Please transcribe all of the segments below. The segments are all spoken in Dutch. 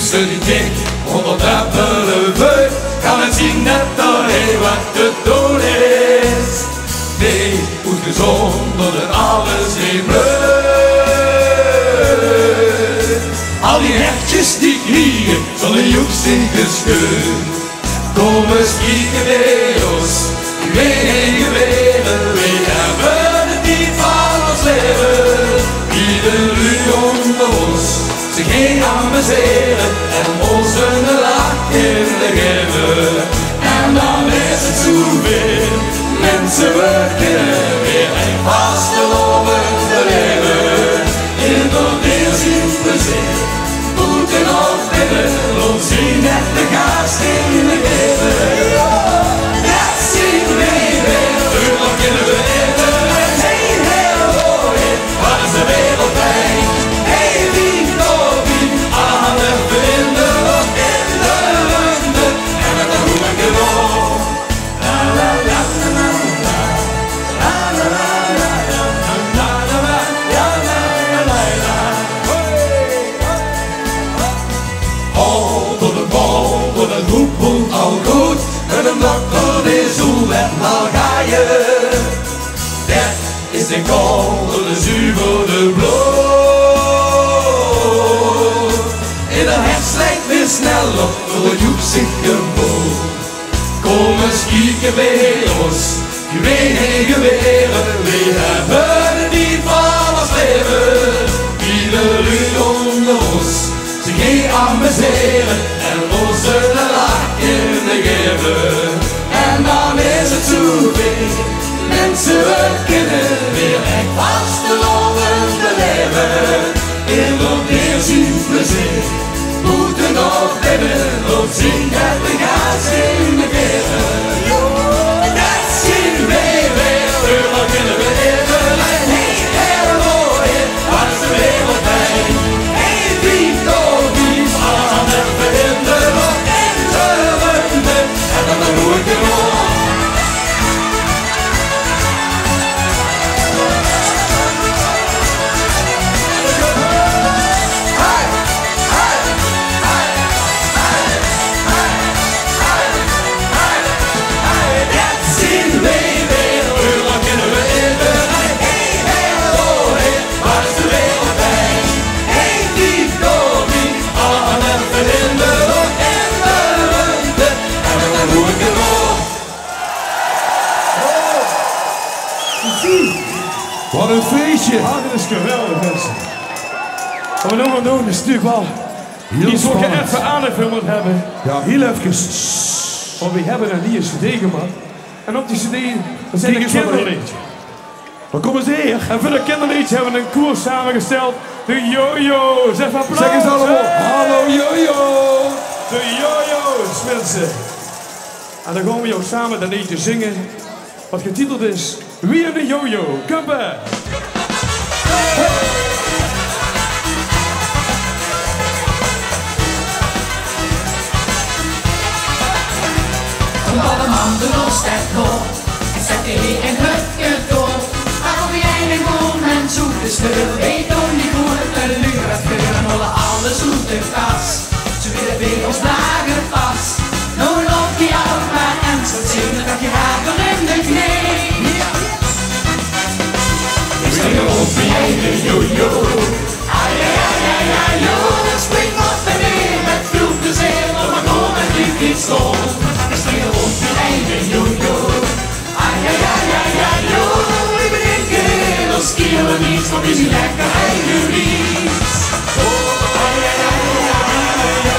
Ze die dik onder dappele veut, kan het zien dat er heel wat te doen is. Nee, goed gezond dat alles weer bleut. Al die hechtjes die kriegen, zullen joeks in gescheurd. Kom eens Kieke Beej, Wie hebben het niet van ons leven. Ieder uur onder ons zich heen amuseren en ons een lach in de geven. En dan is het zoveel, mensen we kunnen weer en vastelopen te leven. In dat heel simpele zin, moeten of binnen, loopt zien net de gast in de geven. Dat zien we weer, dan kunnen we eten en heen heel mooi, waar is de wereld bij? Al goed, en een dokter is hoe en al ga je. Dat is de koude, de zuivere bloed. In de hart slijt weer sneller, door het joep zich geboord. Kom eens Kieke Beej, geweren, we hebben het niet van ons leven. Ieder uur onder ons, zich heen amuseren en ons een lach in de geven. En dan is het zoveel, mensen we kunnen weer echt vastelopen te leven. In dat heel simpele zin, moeten nog binnen, loopt zien dat de gas in de geven. Dat zien we weer, dan kunnen we even en heel mooi, waar is de wereld bij? Wat een feestje! Ah, dit is geweldig, mensen. Wat we nu gaan doen is natuurlijk wel iets wat je even aangevuld moet hebben. Ja, heel even. Want we hebben een nieuwe cd gemaakt. En op die cd zijn de kinderliedjes. Dan komen ze hier. En voor de kinderliedjes hebben we een koers samengesteld. De Jojo's. Even applaus. Zeg eens allemaal. Hallo Jojo. De Jojo's, mensen. En dan gaan we jou samen dat liedje zingen. Wat getiteld is Wie Eine Jojo. Come back. Komt allemaal de losheid door. En zet je hier in het door. Waarom jij een moment zoekt de sleur. Weet ook niet hoe het een luur gaat gebeuren. Hollen alle zoete kas. Ze willen weer ons dagen pas. Nou loop je uit maar en zo zien dat je haar in de knie. Ik spring op wie eine Jojo. Ai, ai, ai, ai, ai, jo. Spring op en neer met veel plezier. Maar kom en nu niet stom. Ik spring op wie eine Jojo. Ai, ai, ai, ai, ai, jo. Ik ben een keer als kielen niet. Want die zijn lekker eigen lies. Ai, ai, ai, ai, ai, jo.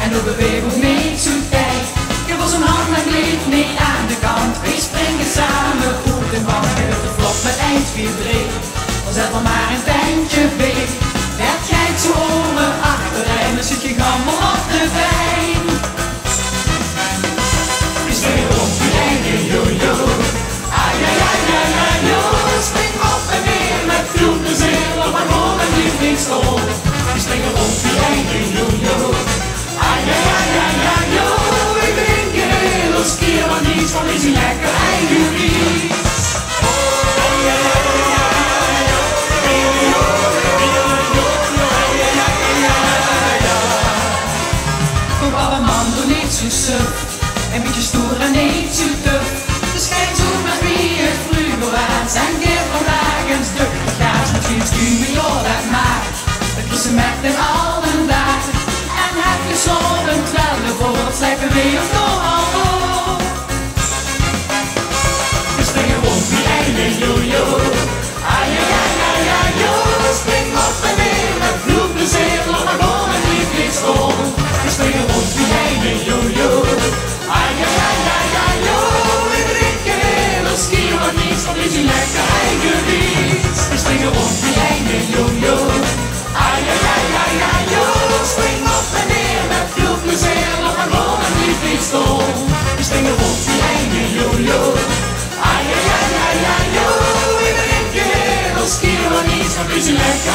En we bewegen mee zo tijd. Ik was een hand en bleef mee aan de kant. We springen samen op de bank. En op de vlot met eind W-Dreej. Dan zet er maar een tentje bij. Werd jij zo over achterin, dan zit je gammel op de wijn. We springen springen rond wie eine jojo. Ai, ai, ai, ai, ai, jo. We drinken heel ons keer wat niets, want we zien lekker eigen wies. Voor alle man doe niet zo suf, een beetje stoer en niet zo tuf. Dus geen zoek met wie het vroeger was en keer vandaag eens stuk. Gaat misschien sturen, joh, dat maakt. Het is met hem al een dag. En heb je zo'n twaalf voor het slijpen weer of nog al door. We springen rond wie eine jojo. Ai, ai, ai, ai, ai, jo. Spring op en neer met vloedplezier, nog maar gewoon een liefdeskom. We springen rond wie eine jojo. Ai, ai, ai, ai, ai, jo. We drinken heel ons kier wat niets, want we zien lekker eigen wies. We springen rond wie eine jojo. Ai, ai, ai, ai, ai, jo. Spring op en neer met veel plezier, nog maar gewoon een liefdeskom. We springen rond wie eine jojo. Ai, ai, ai, ai, ai, jo. We drinken heel ons kier wat niets, want we zien lekker